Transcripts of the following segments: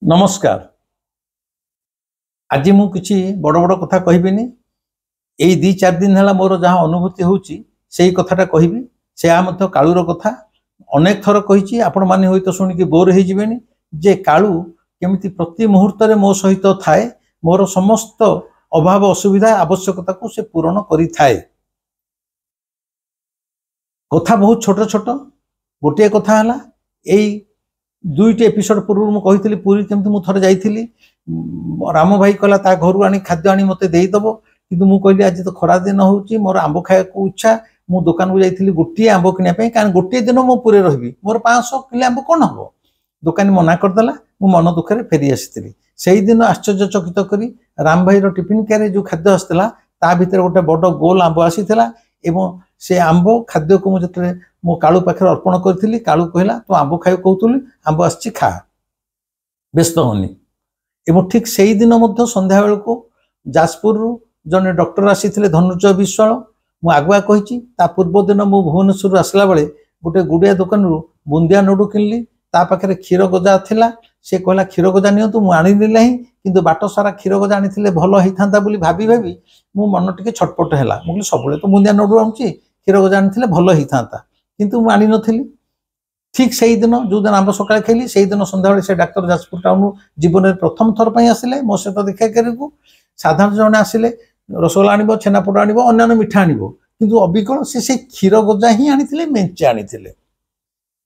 नमस्कार। आज मुझे बड़ बड़ कथा कहबिनी। यही 2-4 दिन है मोर जहाँ अनुभूति होची से कथाटा कहबी। से कालूर कथा अनेक थर कही आपण मैंने हूँ तो शुणिकी बोर हो जीवेनी जे कालू केमिति प्रति मुहूर्त मो सहित थाए, मोर समस्त अभाव असुविधा आवश्यकता को से पूरण करि थाए। कथा बहुत छोट छोट। गोटे कथा है यही 2टी एपिसोड पूर्व मुझे कही पूरी केमती मुझे थोड़े जाइली। राम भाई कहला ता घर आनी खाद्य आनी मत देदेव कि मुझे कहली आज तो खरा दिन हो मोर आंब खाया इच्छा। मु दुकान को जाइली गोटे आंब किनापी कारण गोटे दिन मो पूरे रही मोर 500 किलो आंब कौन हम। दुकानी मना करदेला। मु मन दुखे फेरी आसी से दिन आश्चर्यचकित करी राम भाई टिफिन कैरे जो खाद्य आसाला ता भीतर गोटे बड़ गोल आंब आसीला एवं से आंब खाद्य को मुझे मो कालू पाखे अर्पण करी। कालू कहला तो आंब खाई कहूली आंब आसी खा व्यस्त होनी। एवं ठीक से ही दिन संध्या बेल को जाजपुर जने डॉक्टर आसी धनुज विश्वाल मु आगुआ कही पूर्व दिन मु भुवनेश्वर आसला बेले गोटे गुड़िया दुकान रु बुंदिया नडु किनली। ता पाखे क्षीर गजा थिला। से कहला क्षीर गजा नियंतु मु आनी नहीं किंतु बाट सारा क्षीर गजा आनी भल होता बोली भाभी भाभी मो मन टिके छटपट है। मुझे सब तो बुंदिया नडु आनुची क्षीर गजा आनी भल होता किंतु मु आनी नथिली। ठीक से दिन जो दिन आंब सकाଳେ खाइली से दिन संध्या से डाक्तर जाजपुर टाउन जीवन में प्रथम थर पर आसिले मो सहित देखा करू। साधारण जन आसिले रसगोला आनिबो छेनापोड़ आनिबो अन्य मिठा आनिबो किंतु अबिकल से क्षीर गजा ही आनी मेंचे आनी।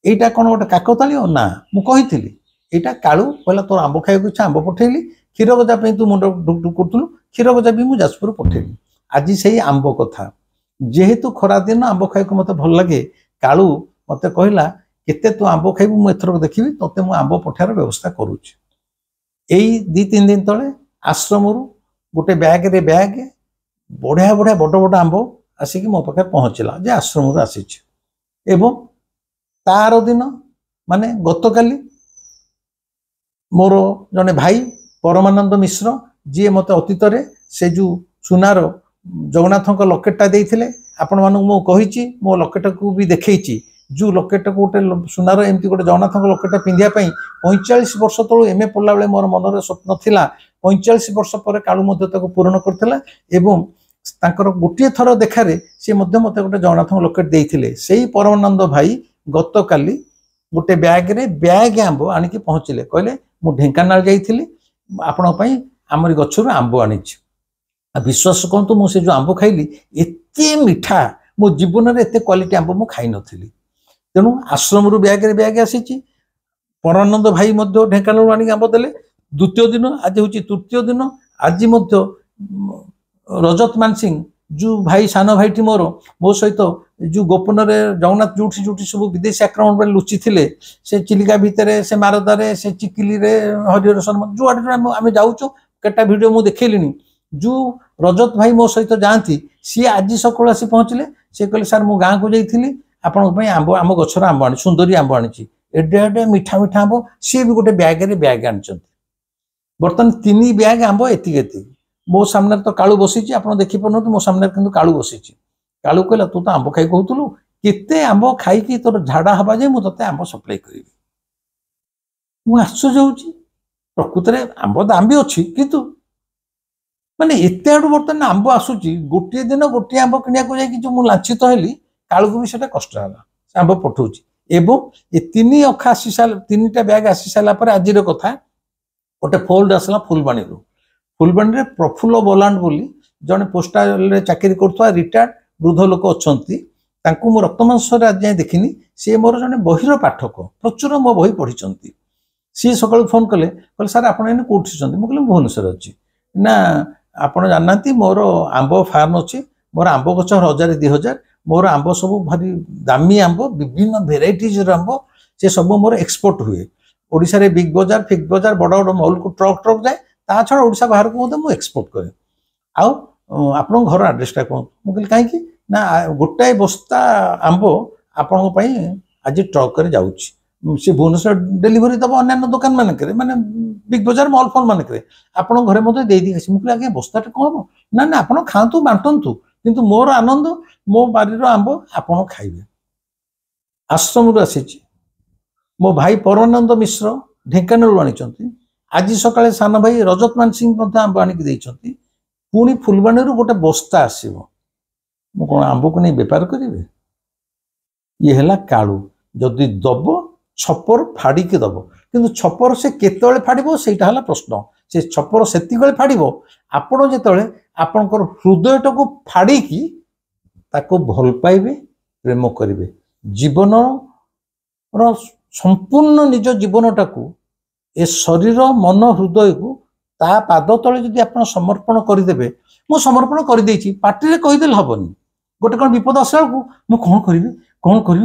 एटा कौन गोटे काकताली ना मु कही एटा कालू कहला तोर आंब खाइक इच्छा आंब पठेली क्षीर गजा तू मुंड ढुक ढुक करूँ क्षीर गजा भी मुझे जाजपुर पठेली। आज से आंब कथा जेहेतु खरा दिन आंब खाइक मत भल लगे कालू मत कहला केते तू आंब खाइबू मु एथर देखिबी तोते मु आंब पठार व्यवस्था करूची। एई 2-3 दिन तले आश्रम गोटे बैग रे बैग बढ़िया बढ़िया बड़ बड़ आंब आसिक मो पाखे पहुँचला जे आश्रम आसी एवं तार दिन माने गतकाली मोर जने भाई परमानंद मिश्र जी मत अतीत से जो सुनार जगन्नाथ लकेटा देते आपण मानक मु कही मो लकेट को भी देखी जो लकेट को गोटे सुनार एमती गोटे जगन्नाथ लकेटा पिंधापी 45 वर्ष तलू एमए पढ़ला बेले मोर मनर स्वप्न थिला। 45 वर्ष पर कालू पूरण करथिला एवं तांकर गोटे थर देखारे सी मत गोटे जगन्नाथ लकेट देते से परमानंद भाई गत काली गोटे बैग रे बैग आंब आनिक पहुँचले कहले मु ढेंकानाल जाइथिली आपण पई आमरी गछरु आंब आनिछि। विश्वास करतु मु से जो आंब खाइली एते मिठा मो जीवन में एते क्वालिटी आंब मु खाई नथिली। तेणु आश्रम रु बैग रे बैग आसीछि। परमानंद भाई मध्य ढेंकानाल आनिक आंब देले। द्वितीय दिन आज हूँ तृतीय दिन आज मध्य रजत मानसिंह जो भाई सान भाईटी मोर मो सहित जो गोपन जगन्नाथ जोठी जोठी सब विदेशी आक्रमण पर लुचि थे से चिलिका भितर से मारदारे से चिकिली हरिहर शर्मा जो आम जाऊँ केटा भिड मुझे देखली जो रजत भाई मो सहित जाती सी आज सकाल आसी पहुँचले। से कहले सार मु गाँव को जाइली आपण आंब आम गछर आंब आनी सुंदरी आंब आनी एडे एडे मिठा मिठा आंब सी भी गोटे बैग रे बैग आनी। बर्तमान 3 बैग आंब एति मो सामने तो कालू बसी आप देखिपार मो सामने कि कालू बसी। कालू कहला तू तो आंब खाई कहूलु केते आंब खाई तोर झाड़ा हवा जाए मुझे आंब सप्लाई करी। मु आश्चर्य होउची प्रकृत में आंब दाम भी अच्छी किंतु माने एते आडू बर्तमान आंब आसूची गोटे दिन गोटे आंब किनिया को जाई जो मु लांछित हेली कालू को भी सेटा कष्ट हला आंब पठाउची। एवं ये 3 अखा आसी साल 3टा बैग आसी साला पर आज कथा गोटे फोल्ड आसला फुलबाणी रू। फुलबाणी रे प्रफुल्ल बलांड बोली जने पोस्टाल चाकरी करथवा रिटायर्ड वृद्ध लोक अच्छी मु रक्तमांसर आज जाए देखनी। सी मोर जने बहिर पाठक प्रचुर मो बही पढ़ी। सी सकाल फोन कले कहले सार आप कौटी मुझे भुवनेश्वर अच्छी ना आपड़ जानना मोर आंब फार्म अच्छी मोर आंब गछ 1000-2000 मोर आंब सब भारी दामी आंब विभिन्न भेराइटीज आंब से सब मोर एक्सपोर्ट हुए। ओडिशा रे बिग बजार फिग बजार बड़ बड़ मॉल को ट्रक ट्रक जाए ता छड़ा ओडिशा बाहर को मु एक्सपोर्ट करे। आउ घर आड्रेसटा कहूँ मुझे कहीं ना गोटाए बस्ता आंब आपण आज ट्रक करे जाउछि सी भुवनेश्वर डेलीवरी दब अन्य दुकान मानक माने बिग बजार मॉल फॉल मानक आपण घरे मत दे दी मुझे आगे बस्ताटा कौन हम ना ना आप खातु बांटतु किंतु मोर आनंद मो बारीर आंब आपण खाइबे। आश्रम आसी मो भाई परमानंद मिश्र ढेंकानाल आनी आज सकाळे सान भाई रजत मान सिंह आंब आनिक देइछंती पुणी फुलबाणी गोटे बस्ता आसीबो मु कोन आंब को नहीं बेपार करिवे ये हला काळू जदि दब छपर फाड़ी के दब किंतु छपर से केतळे फाड़िबो सेटा हला प्रश्न से छपर सेति गळे फाड़िबो आपण जेतळे आपनकर हृदयटा को फाड़ी की ताको भल पाइबे प्रेम करिवे जीवन रो संपूर्ण निज जीवनटा को ए शरीर मन हृदय को ता पाद तले जदि आपण समर्पण करदेबे मु समर्पण कर देछि पार्टी रे कहि देल हबनी गोटे कोन विपद आसला को मु कोन करिवि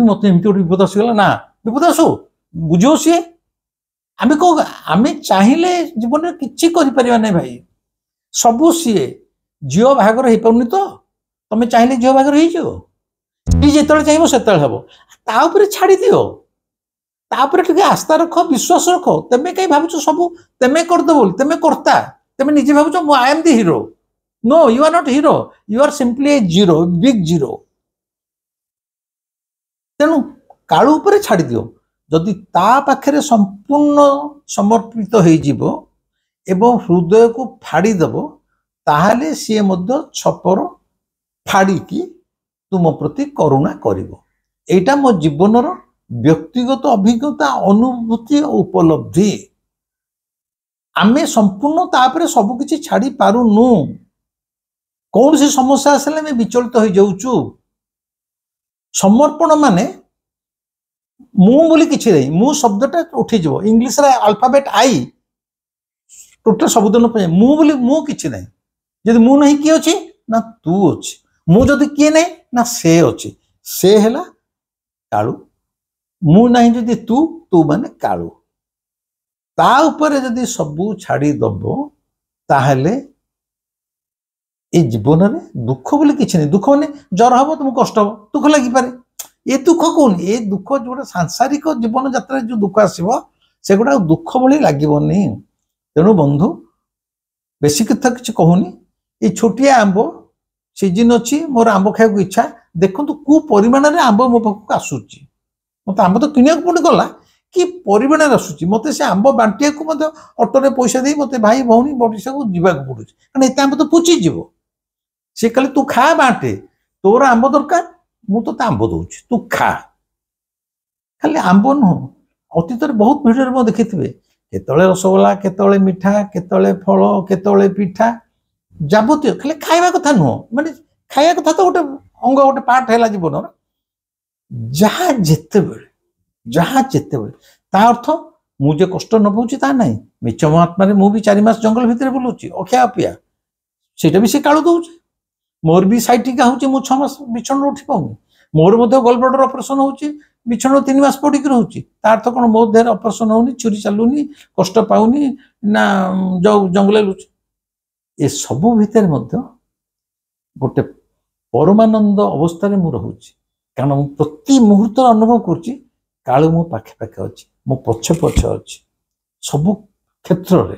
मते एमति गोटे विपद आसगला ना विपद आसो बुझो सी आमे को आमे चाहिले जीवन रे किछि करि परिबा नै भाई सबु सी जियो भागर हे पउनी तो तमे चाहिले जियो भागर हे जो ई जेतळे चाहिबो सेतळे हबो ता ऊपर छाडी दियो तापर टिके आस्था रख विश्वास रख तेमे कई भाबुछ सब तेमे कर दो बोल तेमे करता तेमे निजे भाबुछ I am the hero no you are not hero you are simply a zero big zero तेणु काळू ऊपर छाड़ी दियो जदि ता पाखरे संपूर्ण समर्पित हो जीवो एवं हृदय को फाड़ी देबो ताहाले सी मध्य छपर फाड़ी की तुम प्रति करुणा करिवो एटा मो जीवनर व्यक्तिगत अभिज्ञता अनुभूति उपलब्धि आमे संपूर्ण तापरे सब किछि छाड़ी पारुनु कौन सी समस्या आसले में विचलित हो जाउछु समर्पण माने मु बोली किछि नै मु शब्दटा उठी जबो इंग्लिश रे अल्फाबेट आई टोटल शब्द न मु बोली मु किछि नै जदि मु नहीं कि अछि ना तू अछि मु जदि कि नै ना से अछि से हैला काळू मु नहीं जदि तू माने काळू ता ऊपर जदि सबू छाड़ी दबो ताहले ए जीवन रे दुख बोली किछि नै दुख माने जर हबो तुम कष्ट हबो दुख लागि पारे ए दुख कोन ए दुख जोटा सांसारिक जीवन यात्रा जो दुख आसीबो सेगुडा दुख बोली लागिबोनी तेणु बंधु बेसी कथा किछि कहूनी ए छोटिया आंबो सीजन अछि मोर आंबो खाय इच्छा देखंतु कु परिमाण रे आंबो मो पाखु आसुची मत आंब तो किनिया पुणी गला कि परिमाण आसुची मते से आंब बांटिया को मते ऑटो रे पैसा दे मते भाई भौणी बडिसा को जीवा को पडुची कारण एते आंब तो पुची जीवो से कहले तू खा बांटे तोर आंब दरकार मु तो आंब दउची तू खा खाली आंब न अतीत रे बहुत वीडियो रे मो देखिथिबे केतळे रसगोला केतळे मिठा केतळे फळ केतळे पिठा जाबती खाली खाइबा कथा न माने खाइबा कथा तो गोटे अंग गोटे पार्ट हैला जीवन जहाँ जेते ता अर्थ मुझे कष्ट न पाऊँ ता ना मिच महात्मा मु भी 4 मास जंगल भितर बुलूची अखिया अपिया सेटा भी से काळू दउची मोर भी साइटिका होची मु 6 मास बिछण उठी पाऊनी मोर मध्य गलब्लाडर ऑपरेशन होची बिछण 3 मास पड़ी के रहउची ता अर्थ कोन मो देह ऑपरेशन होनी छुरी चालुनी कष्ट पाऊनी ना जो जंगल लुची ए सब भितर मध्य गोटे परमानंद अवस्था रे मु रहउची कारण प्रति मुहूर्त अनुभव करुच्ची काळू मो पाखे पाखे अच्छी मो पछ पछ अच्छी सब क्षेत्र रे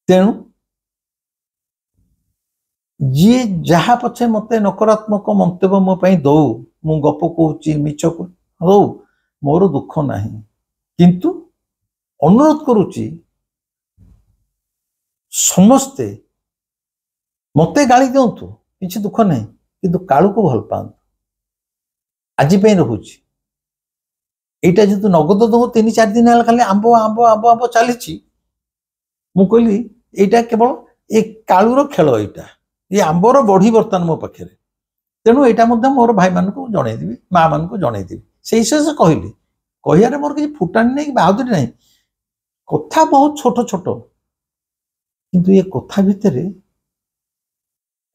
तेणु जी जहा पछे मते नकारात्मक मंतव्य मो पई दौ मु गप कहूची मिछ हो मोर दुख नाही किंतु अनुरोध करुच्ची समस्ते मते गाली दियंतु किछि दुख नाही किंतु काळू को भल पांतु आज रोचे यहाँ जो नगद दो 3-4 दिन है खाली आंब आंब आंब आंब चली मुझे यहाँ केवल ये कालूर खेल यहाँ ये आंबर बढ़ी बर्तमान मो पाखे तेणु यहाँ मोर भाई मान को जनईदेवी माँ मान को जनईदेवी से हिसाब से कहली कह मोर किसी फुटाणी नहीं बाहुदरी नहीं कथा बहुत छोट छोट किंतु ये कथा भितर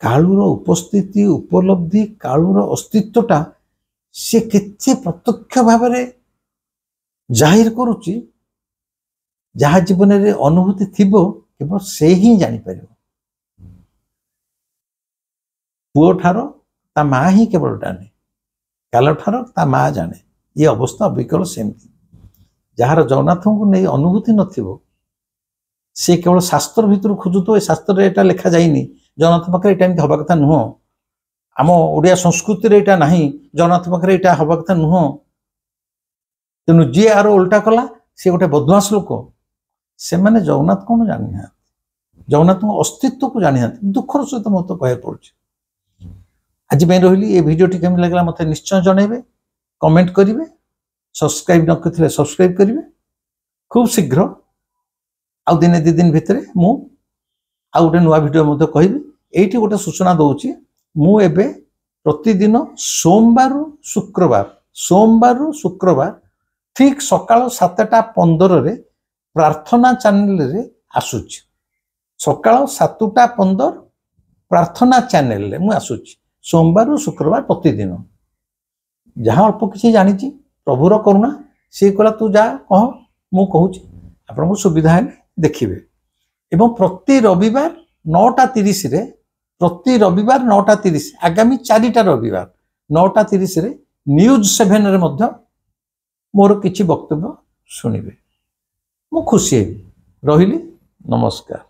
कालूर उपस्थिति उपलब्धि कालूर अस्तित्वटा से केते प्रत्यक्ष भाव में जाहिर करुच्ची जहा जीवन रे अनुभूति थिबो केवल से ही जानी परिबो पुओ ठारो ता माँ ही केवल जाने काल ठारो ता माँ जाने ये अवस्था अबिकल सेमती जार जगन्नाथ को नहीं अनुभूति नथिबो से केवल शास्त्र भितर खोजुतो शास्त्र एटा लिखा जाइनी जगन्नाथ पाखे एटा हवा कथा नुह आम ओडिया संस्कृति रे एटा नहीं जगन्नाथ पाखे एटा हवा कथा नुह तेणु जी आर उल्टा कला सी गोटे बदमाश लोक ସେମାନେ ଜଗନ୍ନାଥ କଣ ଜାଣିନାହାନ୍ତି, ଜଗନ୍ନାଥଙ୍କ अस्तित्व को जानी दुखर सहित मत कह पड़े। आज रही ये भिडियोटी केमी लगे मत निश्चय जनइबे, कमेंट करेंगे, सब्सक्राइब न करथिले सब्सक्राइब करेंगे। खूब शीघ्र आउ दिने 2 दिन भितर मु आउ गोटे नुआ भिडियो मत कहबी। एठी गोटे सूचना दउची, मु एबे प्रतिदिन सोमवार शुक्रवार ठीक सकाळ 7:15 रे प्रार्थना चैनल रे आसुची। सकाळ 7:15 प्रार्थना चैनल रे मु आसुची सोमवार शुक्रवार प्रतिदिन। जहाँ अल्प किसी जानी प्रभुर करुणा सी कहला तू जा कह मु कहूँ आपको सुविधा है देखिए। एवं प्रति रविवार 9:30 रे प्रति रविवार 9:30 आगामी 4टा रविवार 9:30 रे न्यूज 7 रे मध्य मोर किछि वक्तव्य सुनिबे। मु खुशी रही। नमस्कार।